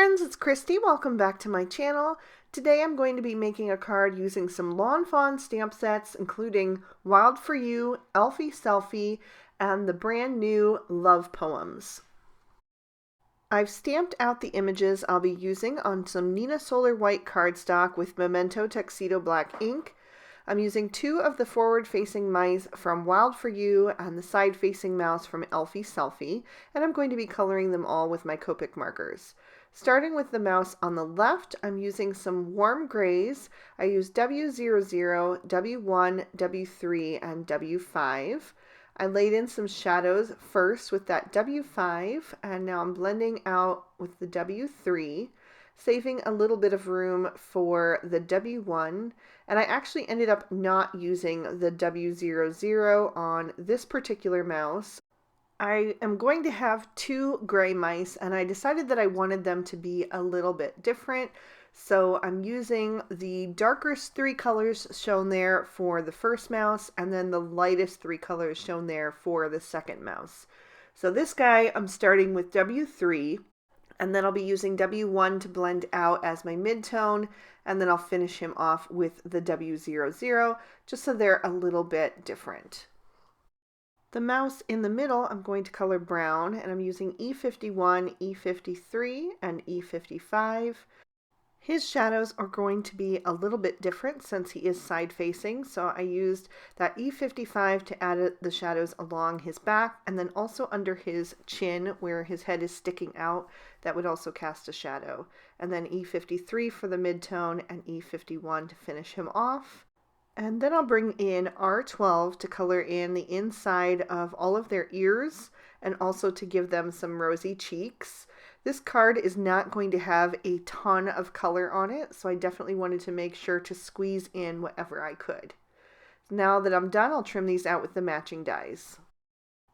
friends, it's Christy. Welcome back to my channel. Today I'm going to be making a card using some Lawn Fawn stamp sets, including Wild For You, Elfie Selfie, and the brand new Love Poems. I've stamped out the images I'll be using on some Nina Solar White cardstock with Memento Tuxedo Black ink. I'm using two of the forward-facing mice from Wild For You and the side-facing mouse from Elfie Selfie, and I'm going to be coloring them all with my Copic markers. Starting with the mouse on the left, I'm using some warm grays. I use W00, W1, W3, and W5. I laid in some shadows first with that W5, and now I'm blending out with the W3, saving a little bit of room for the W1, and I actually ended up not using the W00 on this particular mouse. I am going to have two gray mice, and I decided that I wanted them to be a little bit different. So I'm using the darkest three colors shown there for the first mouse, and then the lightest three colors shown there for the second mouse. So this guy, I'm starting with W3, and then I'll be using W1 to blend out as my midtone, and then I'll finish him off with the W00, just so they're a little bit different. The mouse in the middle, I'm going to color brown, and I'm using E51, E53, and E55. His shadows are going to be a little bit different since he is side-facing, so I used that E55 to add the shadows along his back, and then also under his chin where his head is sticking out. That would also cast a shadow. And then E53 for the midtone, and E51 to finish him off. And then I'll bring in R12 to color in the inside of all of their ears and also to give them some rosy cheeks. This card is not going to have a ton of color on it, so I definitely wanted to make sure to squeeze in whatever I could. Now that I'm done, I'll trim these out with the matching dies.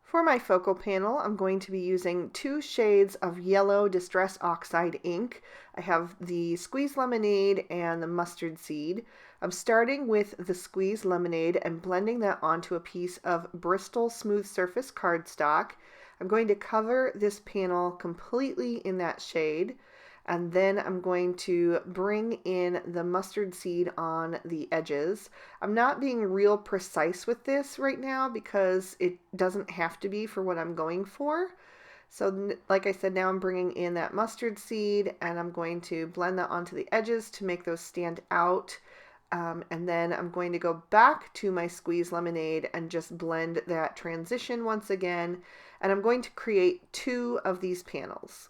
For my focal panel, I'm going to be using two shades of yellow Distress Oxide ink. I have the Squeeze Lemonade and the Mustard Seed. I'm starting with the Squeeze Lemonade and blending that onto a piece of Bristol Smooth Surface cardstock. I'm going to cover this panel completely in that shade, and then I'm going to bring in the mustard seed on the edges. I'm not being real precise with this right now because it doesn't have to be for what I'm going for. So like I said, now I'm bringing in that mustard seed, and I'm going to blend that onto the edges to make those stand out. And then I'm going to go back to my Squeeze Lemonade and just blend that transition once again. And I'm going to create two of these panels.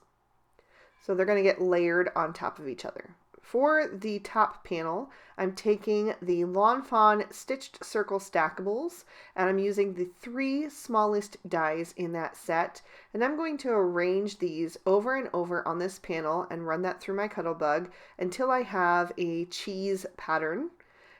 So they're going to get layered on top of each other. For the top panel, I'm taking the Lawn Fawn Stitched Circle Stackables, and I'm using the three smallest dies in that set. And I'm going to arrange these over and over on this panel and run that through my Cuttlebug until I have a cheese pattern.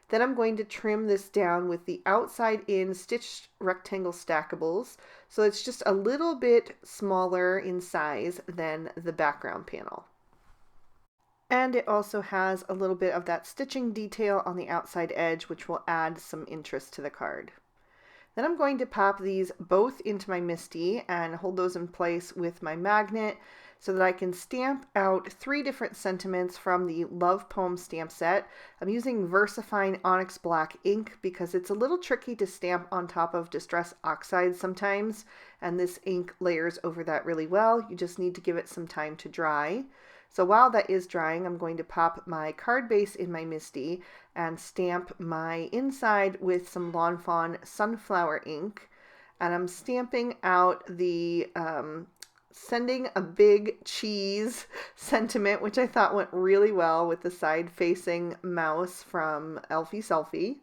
Then I'm going to trim this down with the outside in stitched rectangle stackables, so it's just a little bit smaller in size than the background panel. And it also has a little bit of that stitching detail on the outside edge, which will add some interest to the card. Then I'm going to pop these both into my MISTI and hold those in place with my magnet so that I can stamp out three different sentiments from the Love Poem stamp set. I'm using VersaFine Onyx Black ink because it's a little tricky to stamp on top of Distress Oxide sometimes, and this ink layers over that really well. You just need to give it some time to dry. So while that is drying, I'm going to pop my card base in my MISTI and stamp my inside with some Lawn Fawn Sunflower ink. And I'm stamping out the sending a big cheese sentiment, which I thought went really well with the side-facing mouse from Elfie Selfie.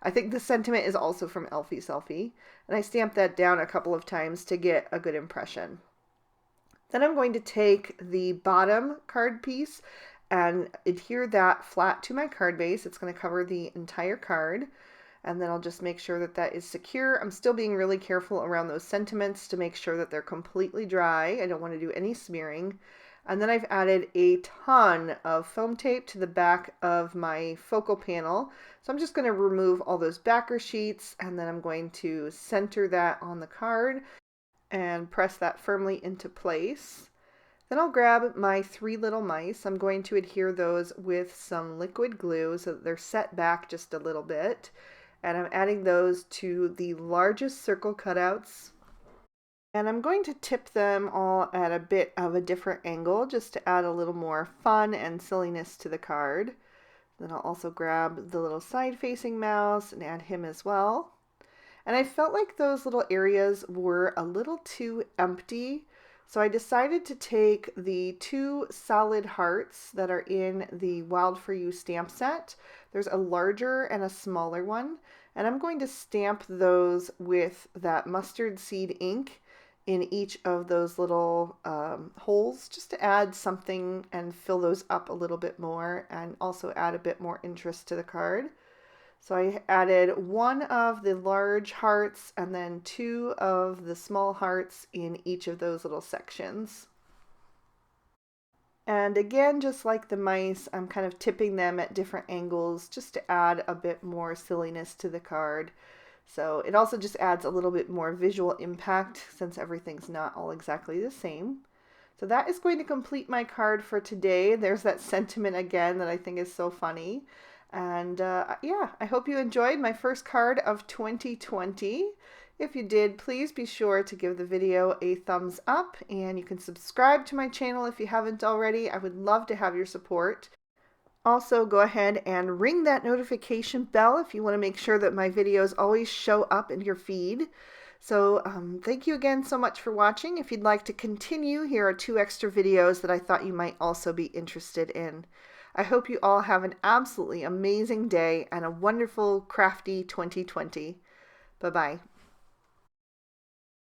I think the sentiment is also from Elfie Selfie. And I stamped that down a couple of times to get a good impression. Then I'm going to take the bottom card piece and adhere that flat to my card base. It's going to cover the entire card. And then I'll just make sure that that is secure. I'm still being really careful around those sentiments to make sure that they're completely dry. I don't want to do any smearing. And then I've added a ton of foam tape to the back of my focal panel. So I'm just going to remove all those backer sheets, and then I'm going to center that on the card and press that firmly into place. Then I'll grab my 3 little mice. I'm going to adhere those with some liquid glue so that they're set back just a little bit. And I'm adding those to the largest circle cutouts. And I'm going to tip them all at a bit of a different angle just to add a little more fun and silliness to the card. Then I'll also grab the little side-facing mouse and add him as well. And I felt like those little areas were a little too empty, so I decided to take the 2 solid hearts that are in the Wild For You stamp set. There's a larger and a smaller one, and I'm going to stamp those with that mustard seed ink in each of those little holes just to add something and fill those up a little bit more and also add a bit more interest to the card. So I added 1 of the large hearts and then 2 of the small hearts in each of those little sections. And again, just like the mice, I'm kind of tipping them at different angles just to add a bit more silliness to the card. So it also just adds a little bit more visual impact since everything's not all exactly the same. So that is going to complete my card for today. There's that sentiment again that I think is so funny. And yeah, I hope you enjoyed my first card of 2020. If you did, please be sure to give the video a thumbs up, and you can subscribe to my channel if you haven't already. I would love to have your support. Also, go ahead and ring that notification bell if you want to make sure that my videos always show up in your feed. So thank you again so much for watching. If you'd like to continue, here are 2 extra videos that I thought you might also be interested in. I hope you all have an absolutely amazing day and a wonderful crafty 2020. Bye-bye.